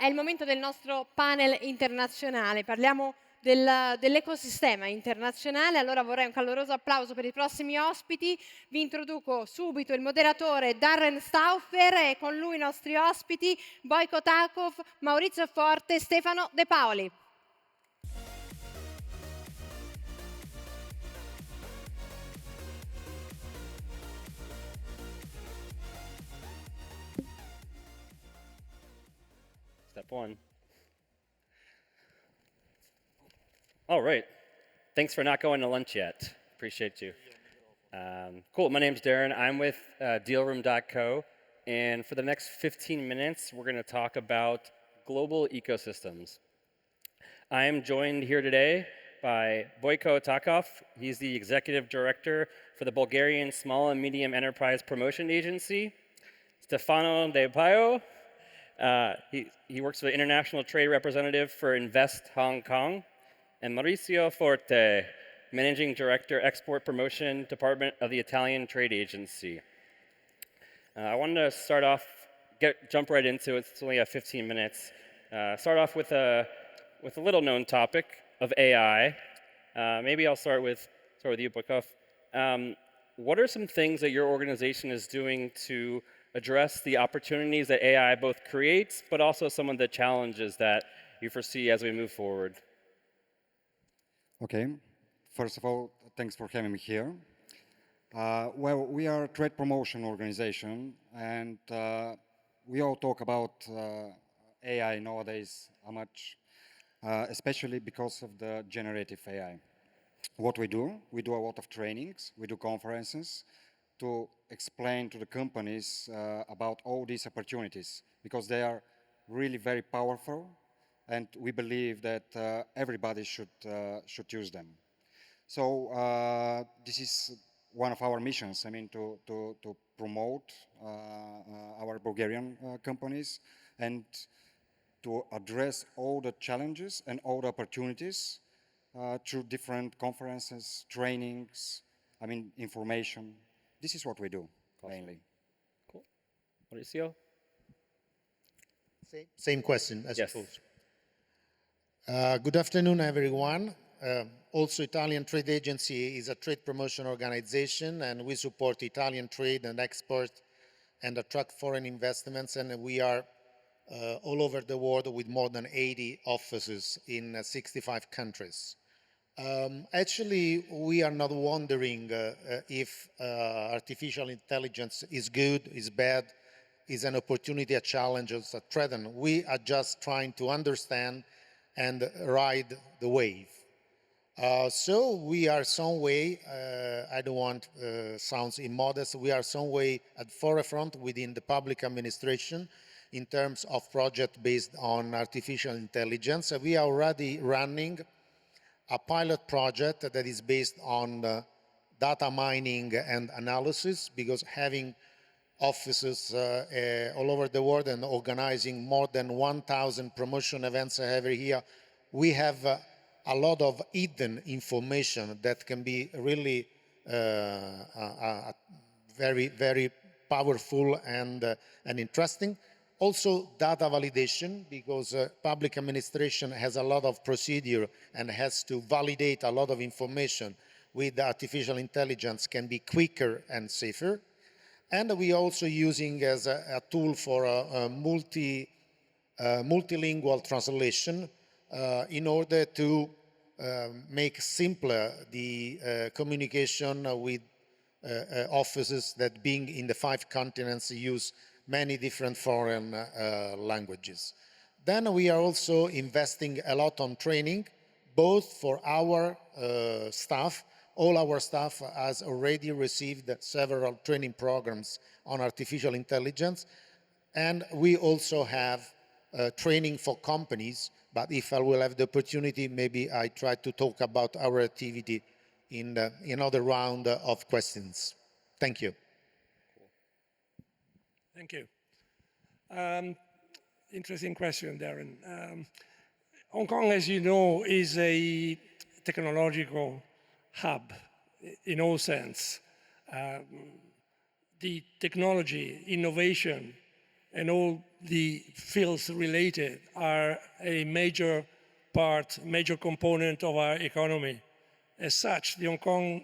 È il momento del nostro panel internazionale, parliamo dell'ecosistema internazionale, allora vorrei un caloroso applauso per i prossimi ospiti. Vi introduco subito il moderatore Darren Stauffer e con lui i nostri ospiti Boyko Takov, Maurizio Forte e Stefano De Paoli. Step one. All right. Thanks for not going to lunch yet. Appreciate you. Cool. My name's Darren. I'm with dealroom.co. And for the next 15 minutes, we're going to talk about global ecosystems. I am joined here today by Boyko Takov. He's the executive director for the Bulgarian Small and Medium Enterprise Promotion Agency. Stefano De Paio. He works with the International Trade Representative for Invest Hong Kong. And Maurizio Forte, Managing Director, Export Promotion Department of the Italian Trade Agency. I wanted to start off, jump right into it. It's only 15 minutes. Start off with a little-known topic of AI. Maybe I'll start with you, Boyko. What are some things that your organization is doing to address the opportunities that AI both creates, but also some of the challenges that you foresee as we move forward? Okay. First of all, thanks for having me here. Well, we are a trade promotion organization, and we all talk about AI nowadays, how much, especially because of the generative AI. What we do a lot of trainings, we do conferences to explain to the companies about all these opportunities, because they are really very powerful, and we believe that everybody should use them. So this is one of our missions, I mean, to promote our Bulgarian companies and to address all the challenges and all the opportunities through different conferences, trainings, I mean, information. This is what we do, mainly. Cool. Maurizio? Same question, I Yes. suppose. Good afternoon, everyone. Also, Italian Trade Agency is a trade promotion organization, and we support Italian trade and export and attract foreign investments, and we are all over the world with more than 80 offices in 65 countries. Actually, we are not wondering if artificial intelligence is good, is bad, is an opportunity, a challenge, or a threat. We are just trying to understand and ride the wave. So we are some way, I don't want sounds immodest, we are some way at forefront within the public administration in terms of project based on artificial intelligence. We are already running a pilot project that is based on data mining and analysis, because having offices all over the world and organizing more than 1,000 promotion events every year, we have a lot of hidden information that can be really very, very powerful and interesting. Also, data validation, because public administration has a lot of procedure and has to validate a lot of information with artificial intelligence, can be quicker and safer. And we are also using as a tool for a multilingual translation in order to make simpler the communication with offices that, being in the 5 continents, use many different foreign languages. Then we are also investing a lot on training, both for our staff. All our staff has already received several training programs on artificial intelligence, and we also have training for companies. But if I will have the opportunity, maybe I try to talk about our activity in another round of questions. Thank you. Thank you. Interesting question, Darren. Hong Kong, as you know, is a technological hub in all sense. The technology, innovation and all the fields related are a major component of our economy. As such, the Hong Kong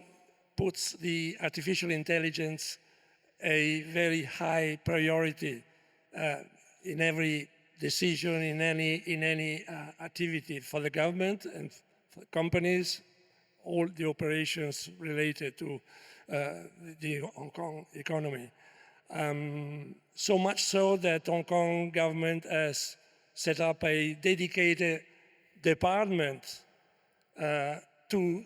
puts the artificial intelligence a very high priority in every decision, in any activity for the government and for companies, all the operations related to the Hong Kong economy. So much so that Hong Kong government has set up a dedicated department to,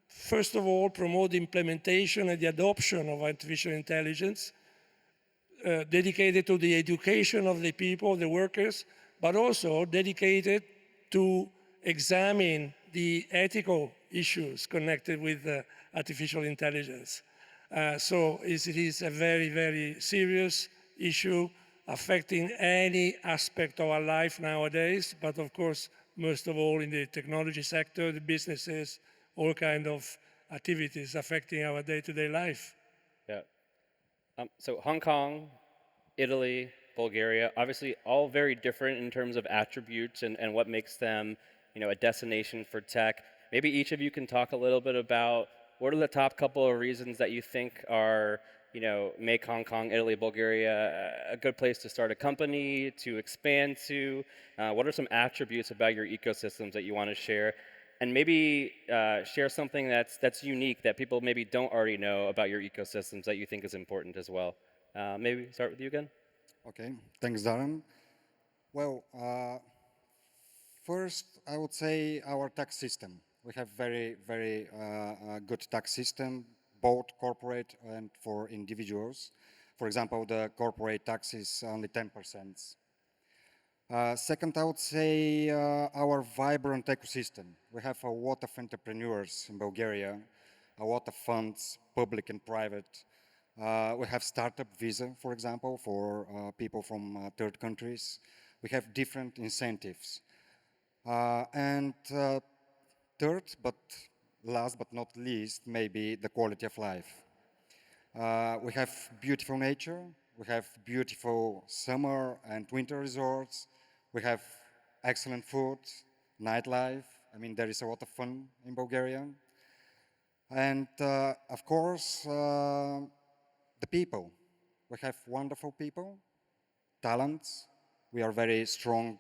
first of all, promote the implementation and the adoption of artificial intelligence, dedicated to the education of the people, the workers, but also dedicated to examine the ethical issues connected with artificial intelligence. So it is a very, very serious issue affecting any aspect of our life nowadays, but of course, most of all in the technology sector, the businesses, all kinds of activities affecting our day-to-day life. Yeah. So Hong Kong, Italy, Bulgaria, obviously all very different in terms of attributes and what makes them, a destination for tech. Maybe each of you can talk a little bit about what are the top couple of reasons that you think are, make Hong Kong, Italy, Bulgaria a good place to start a company, to expand to? What are some attributes about your ecosystems that you want to share? And maybe share something that's unique that people maybe don't already know about your ecosystems that you think is important as well. Maybe start with you again. Okay, thanks, Darren. Well, first, I would say our tax system. We have very, very good tax system, both corporate and for individuals. For example, the corporate tax is only 10%. Second, I would say our vibrant ecosystem. We have a lot of entrepreneurs in Bulgaria, a lot of funds, public and private. We have startup visa, for example, for people from third countries. We have different incentives. And third, but last but not least, maybe the quality of life. We have beautiful nature. We have beautiful summer and winter resorts. We have excellent food, nightlife. I mean, there is a lot of fun in Bulgaria. And of course, the people. We have wonderful people, talents. We are very strong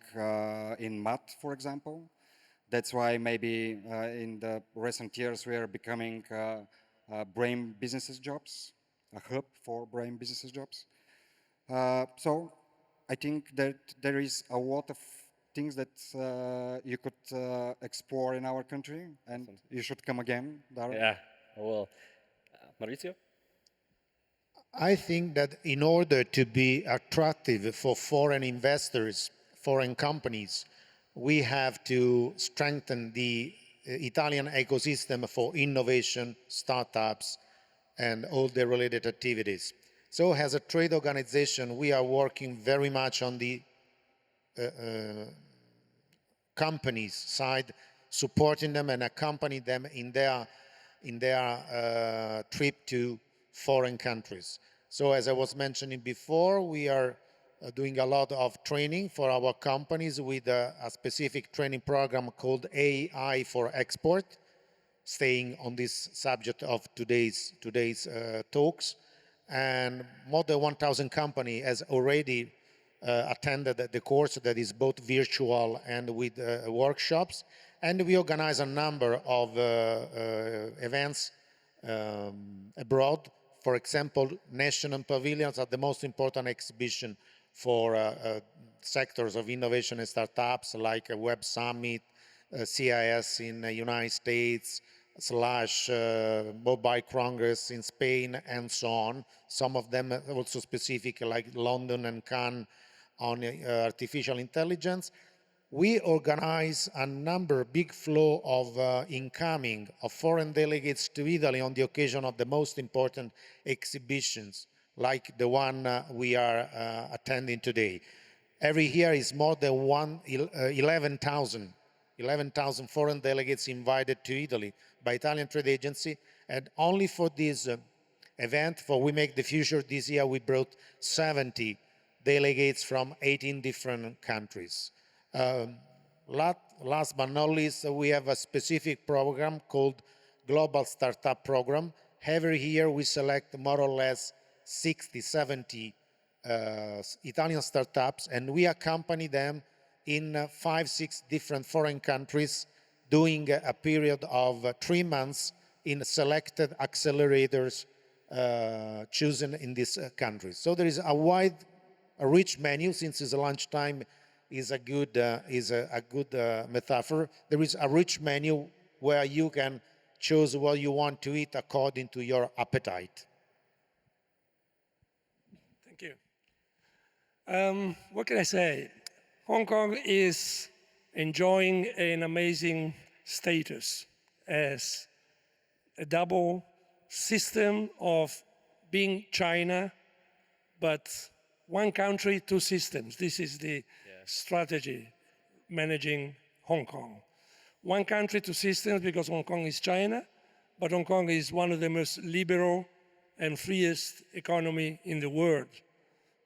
in math, for example. That's why maybe in the recent years we are becoming brain businesses jobs, a hub for brain businesses jobs. So I think that there is a lot of things that you could explore in our country, and you should come again, Darren. Yeah, I will. Maurizio? I think that in order to be attractive for foreign investors, foreign companies, we have to strengthen the Italian ecosystem for innovation, startups, and all the related activities. So as a trade organization, we are working very much on the companies side, supporting them and accompanying them in their trip to foreign countries. So as I was mentioning before, we are doing a lot of training for our companies with a specific training program called AI for Export, staying on this subject of today's talks. And more than 1,000 companies has already attended the course that is both virtual and with workshops. And we organize a number of events abroad. For example, national pavilions are the most important exhibition for sectors of innovation and startups like a Web Summit, CIS in the United States, / Mobile Congress in Spain, and so on. Some of them also specific like London and Cannes on artificial intelligence. We organize a big flow of incoming of foreign delegates to Italy on the occasion of the most important exhibitions, like the one we are attending today. Every year is more than 11,000 foreign delegates invited to Italy by Italian trade agency, and only for this event, for We Make the Future, this year we brought 70 delegates from 18 different countries. Last but not least, we have a specific program called Global Startup Program. Every year we select more or less 60, 70 Italian startups, and we accompany them in 5, 6 different foreign countries, doing a period of 3 months in selected accelerators chosen in these countries. So there is a rich menu. Since it's lunchtime, is a good metaphor. There is a rich menu where you can choose what you want to eat according to your appetite. Thank you. What can I say? Hong Kong is enjoying an amazing status as a double system of being China, but one country, two systems. This is the strategy managing Hong Kong. One country, two systems, because Hong Kong is China, but Hong Kong is one of the most liberal and freest economy in the world.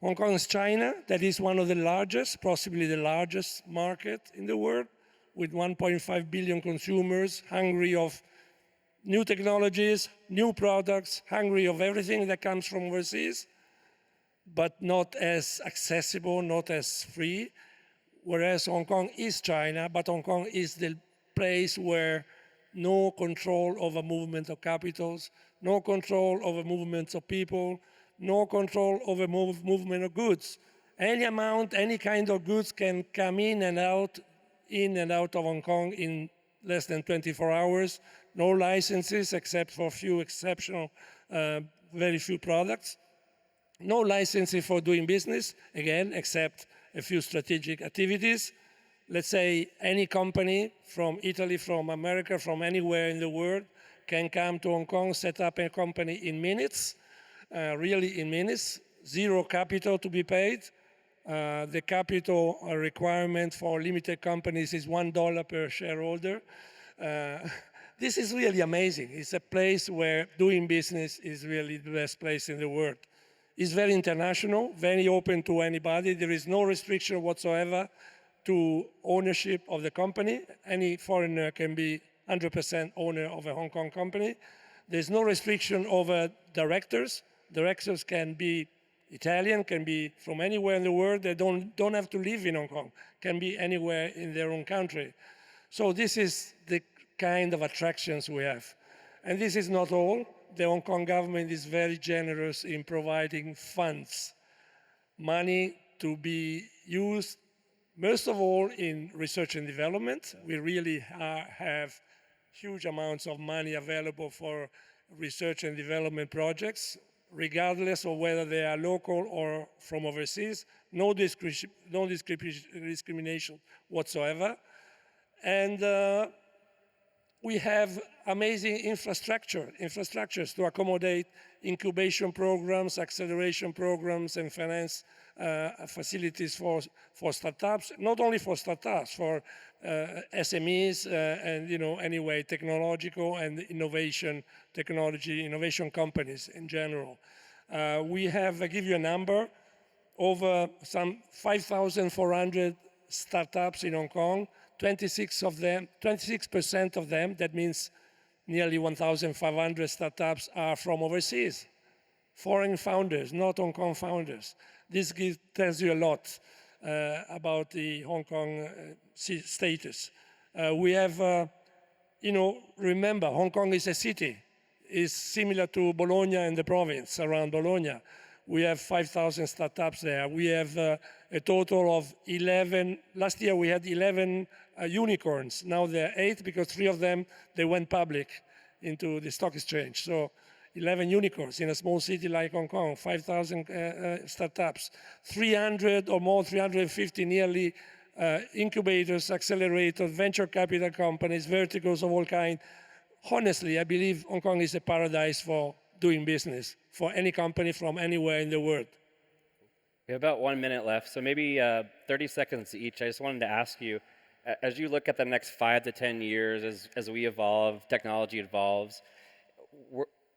Hong Kong is China, that is one of the largest, possibly the largest market in the world, with 1.5 billion consumers, hungry of new technologies, new products, hungry of everything that comes from overseas, but not as accessible, not as free. Whereas Hong Kong is China, but Hong Kong is the place where no control over movement of capitals, no control over movements of people, no control over movement of goods. Any amount, any kind of goods can come in and out of Hong Kong in less than 24 hours. No licenses except for a few exceptional, very few products. No licenses for doing business, again, except a few strategic activities. Let's say any company from Italy, from America, from anywhere in the world can come to Hong Kong, set up a company in minutes, really in minutes, zero capital to be paid. The capital requirement for limited companies is $1 per shareholder. This is really amazing. It's a place where doing business is really the best place in the world. It's very international, very open to anybody. There is no restriction whatsoever to ownership of the company. Any foreigner can be 100% owner of a Hong Kong company. There's no restriction over directors. Directors can be Italian, can be from anywhere in the world. They don't have to live in Hong Kong, can be anywhere in their own country. So this is the kind of attractions we have. And this is not all. The Hong Kong government is very generous in providing funds, money to be used, most of all in research and development. We really have huge amounts of money available for research and development projects, regardless of whether they are local or from overseas. No discrimination whatsoever. And we have amazing infrastructures to accommodate incubation programs, acceleration programs, and finance facilities for startups. Not only for startups, for SMEs and anyway technological and innovation companies in general. We have, I give you a number, over some 5,400 startups in Hong Kong. 26% of them, that means nearly 1,500 startups are from overseas. Foreign founders, not Hong Kong founders. This tells you a lot about the Hong Kong status. We have, remember, Hong Kong is a city. It's similar to Bologna and the province around Bologna. We have 5,000 startups there. We have a total of 11. Last year we had 11 unicorns. Now there are 8 because 3 of them, they went public into the stock exchange. So 11 unicorns in a small city like Hong Kong, 5,000 startups, 300 or more, 350 nearly incubators, accelerators, venture capital companies, verticals of all kinds. Honestly, I believe Hong Kong is a paradise for doing business for any company from anywhere in the world. We have about 1 minute left, so maybe 30 seconds each. I just wanted to ask you, as you look at the next 5 to 10 years, as we evolve, technology evolves,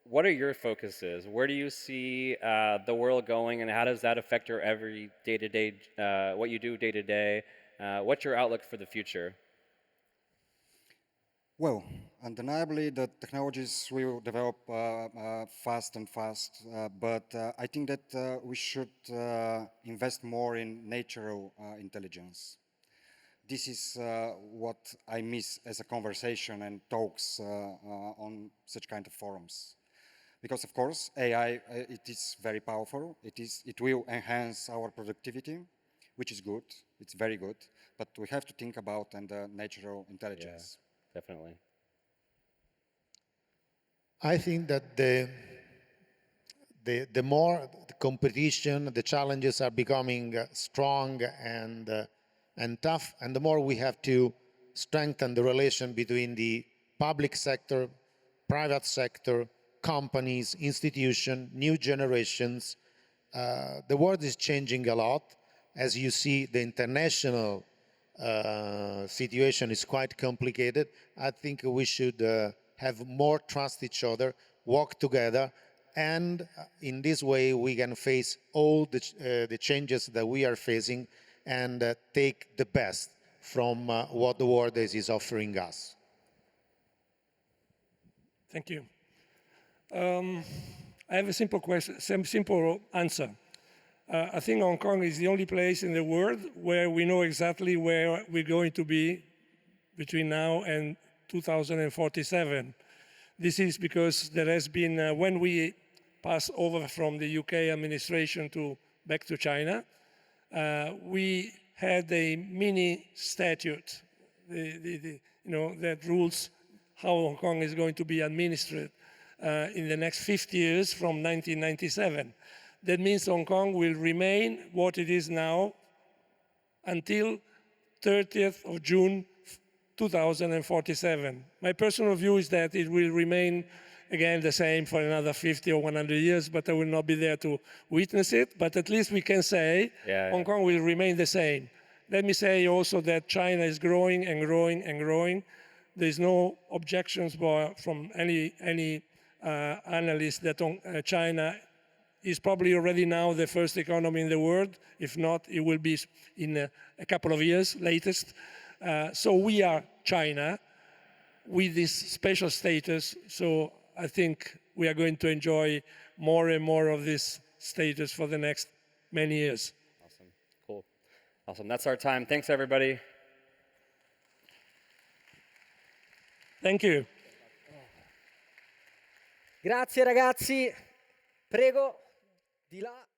what are your focuses? Where do you see the world going, and how does that affect your every day-to-day, what you do day-to-day? What's your outlook for the future? Well, undeniably, the technologies will develop fast and fast, but I think that we should invest more in natural intelligence. This is what I miss as a conversation and talks on such kind of forums. Because of course, AI, it is very powerful. It will enhance our productivity, which is good. It's very good. But we have to think about natural intelligence. Yeah, definitely. I think that the more the competition, the challenges are becoming strong and tough, and the more we have to strengthen the relation between the public sector, private sector, companies, institutions, new generations. The world is changing a lot. As you see, the international situation is quite complicated. I think we should have more trust each other, work together, and in this way we can face all the changes that we are facing and take the best from what the world is offering us. Thank you. I have a simple question, simple answer. I think Hong Kong is the only place in the world where we know exactly where we're going to be between now and 2047. This is because there has been, when we passed over from the UK administration back to China, we had a mini statute, that rules how Hong Kong is going to be administered in the next 50 years from 1997. That means Hong Kong will remain what it is now until 30th of June 2047. My personal view is that it will remain again the same for another 50 or 100 years, but I will not be there to witness it. But at least we can say Hong Kong will remain the same. Let me say also that China is growing and growing and growing. There's no objections from any analyst that China is probably already now the first economy in the world. If not, it will be in a couple of years latest. So we are China with this special status. So I think we are going to enjoy more and more of this status for the next many years. Awesome, cool. Awesome, that's our time. Thanks, everybody. Thank you. Grazie ragazzi, prego di là.